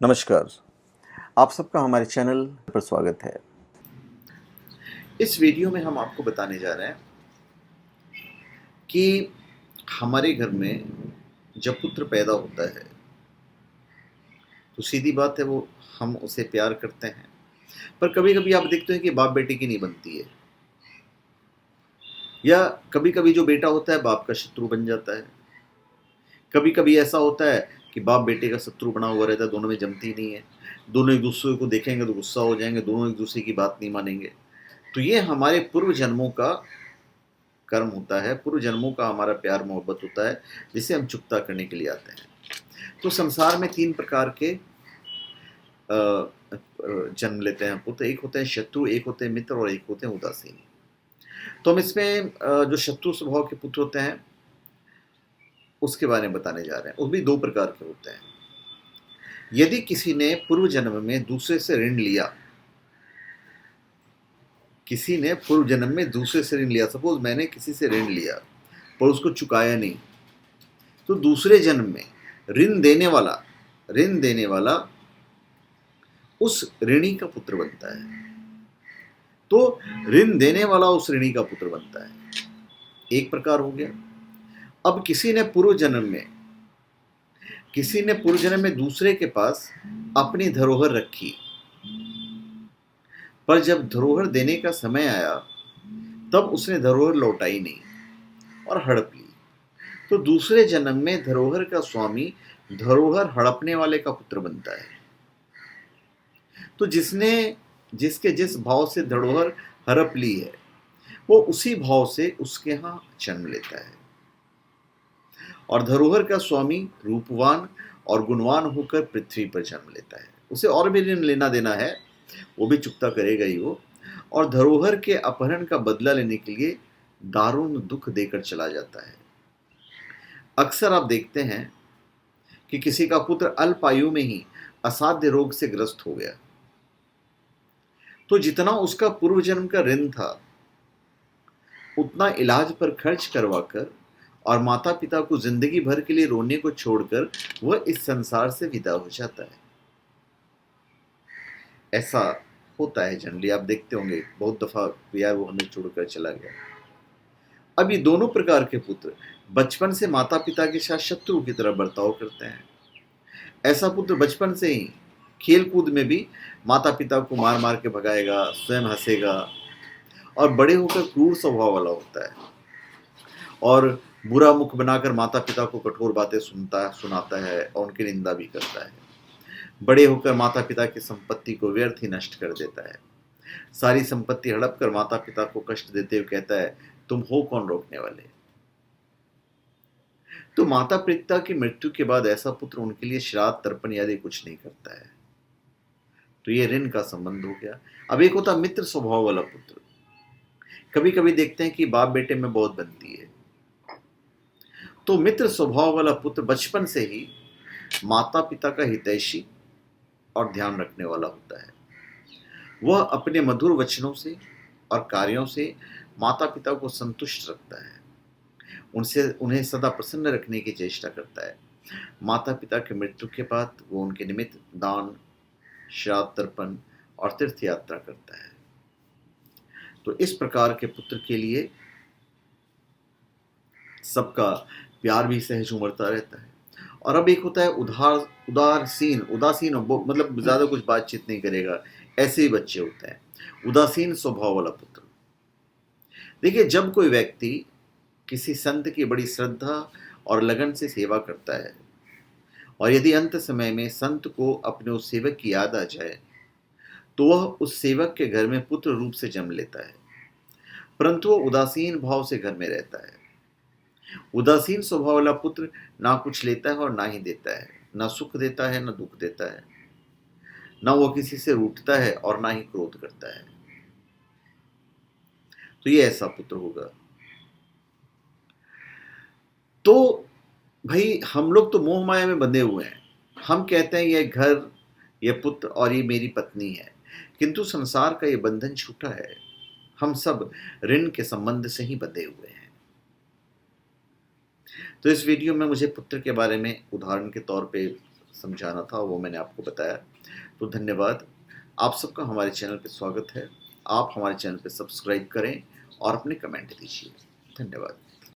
नमस्कार। आप सबका हमारे चैनल पर स्वागत है। इस वीडियो में हम आपको बताने जा रहे हैं कि हमारे घर में जब पुत्र पैदा होता है तो सीधी बात है वो हम उसे प्यार करते हैं, पर कभी कभी आप देखते हैं कि बाप बेटे की नहीं बनती है, या कभी कभी जो बेटा होता है बाप का शत्रु बन जाता है। कभी कभी ऐसा होता है कि बाप बेटे का शत्रु बना हुआ रहता है, दोनों में जमती नहीं है, दोनों एक दूसरे को देखेंगे तो गुस्सा हो जाएंगे, दोनों एक दूसरे की बात नहीं मानेंगे। तो ये हमारे पूर्व जन्मों का कर्म होता है, पूर्व जन्मों का हमारा प्यार मोहब्बत होता है, जिसे हम चुकता करने के लिए आते हैं। तो संसार में तीन प्रकार के जन्म लेते हैं पुत्र। एक होते हैं शत्रु, एक होते हैं मित्र और एक होते हैं उदासीन। तो हम इसमें जो शत्रु स्वभाव के पुत्र होते हैं उसके बारे में बताने जा रहे हैं। वो भी दो प्रकार के होते हैं। यदि किसी ने पूर्व जन्म में दूसरे से ऋण लिया, किसी ने पूर्व जन्म में दूसरे से ऋण लिया, सपोज मैंने किसी से ऋण लिया पर उसको चुकाया नहीं, तो दूसरे जन्म में ऋण देने वाला उस ऋणी का पुत्र बनता है। तो ऋण देने वाला उस ऋणी का पुत्र बनता है, एक प्रकार हो गया। अब किसी ने पूर्व जन्म में दूसरे के पास अपनी धरोहर रखी, पर जब धरोहर देने का समय आया तब उसने धरोहर लौटाई नहीं और हड़प ली। तो दूसरे जन्म में धरोहर का स्वामी धरोहर हड़पने वाले का पुत्र बनता है। तो जिसके जिस भाव से धरोहर हड़प ली है वो उसी भाव से उसके यहाँ जन्म लेता है। और धरोहर का स्वामी रूपवान और गुणवान होकर पृथ्वी पर जन्म लेता है। उसे और भी ऋण लेना देना है, वो भी चुकता करेगा ही वो। और धरोहर के अपहरण का बदला लेने के लिए दारुण दुख देकर चला जाता है। अक्सर आप देखते हैं कि किसी का पुत्र अल्प आयु में ही असाध्य रोग से ग्रस्त हो गया, तो जितना उसका पूर्व जन्म का ऋण था उतना इलाज पर खर्च करवाकर और माता पिता को जिंदगी भर के लिए रोने को छोड़कर वह इस संसार से विदा हो जाता है। ऐसा होता है जनरली, आप देखते होंगे बहुत दफा यार वो हमें छोड़कर चला गया। अब ये दोनों प्रकार के पुत्र बचपन से माता पिता के साथ शत्रु की तरह बर्ताव करते हैं। ऐसा पुत्र बचपन से ही खेल कूद में भी माता पिता को मार मार के भगाएगा, स्वयं हंसेगा, और बड़े होकर क्रूर स्वभाव वाला होता है और बुरा मुख बनाकर माता पिता को कठोर बातें सुनाता है और उनकी निंदा भी करता है। बड़े होकर माता पिता की संपत्ति को व्यर्थ ही नष्ट कर देता है। सारी संपत्ति हड़प कर माता पिता को कष्ट देते हुए कहता है, तुम हो कौन रोकने वाले। तो माता पिता की मृत्यु के बाद ऐसा पुत्र उनके लिए श्राद्ध तर्पण आदि कुछ नहीं करता है। तो ये ऋण का संबंध हो गया। अब एक होता मित्र स्वभाव वाला पुत्र। कभी कभी देखते हैं कि बाप बेटे में बहुत बनती है, तो मित्र स्वभाव वाला पुत्र बचपन से ही माता पिता का हितैषी और ध्यान रखने वाला होता है। वह अपने मधुर वचनों से और कार्यों से माता पिता को संतुष्ट रखता है, उन्हें सदा प्रसन्न रखने की चेष्टा करता है। माता पिता की मृत्यु के बाद वो उनके निमित्त दान, श्राद्ध तर्पण और तीर्थ यात्रा करता है। तो इस प्रकार के पुत्र के लिए सबका प्यार भी सहज उमड़ता रहता है। और अब एक होता है उदासीन मतलब ज्यादा कुछ बातचीत नहीं करेगा, ऐसे ही बच्चे होते हैं। उदासीन स्वभाव वाला पुत्र। देखिए, जब कोई व्यक्ति किसी संत की बड़ी श्रद्धा और लगन से सेवा करता है और यदि अंत समय में संत को अपने उस सेवक की याद आ जाए तो वह उस सेवक के घर में पुत्र रूप से जन्म लेता है, परंतु वह उदासीन भाव से घर में रहता है। उदासीन स्वभाव वाला पुत्र ना कुछ लेता है और ना ही देता है, ना सुख देता है ना दुख देता है, ना वो किसी से रूठता है और ना ही क्रोध करता है। तो ये ऐसा पुत्र होगा। तो भाई हम लोग तो मोह माया में बंधे हुए हैं। हम कहते हैं ये घर, ये पुत्र और ये मेरी पत्नी है, किंतु संसार का ये बंधन छूटा है। हम सब ऋण के संबंध से ही बंधे हुए हैं। तो इस वीडियो में मुझे पुत्र के बारे में उदाहरण के तौर पे समझाना था वो मैंने आपको बताया। तो धन्यवाद। आप सबका हमारे चैनल पे स्वागत है। आप हमारे चैनल पे सब्सक्राइब करें और अपने कमेंट दीजिए। धन्यवाद।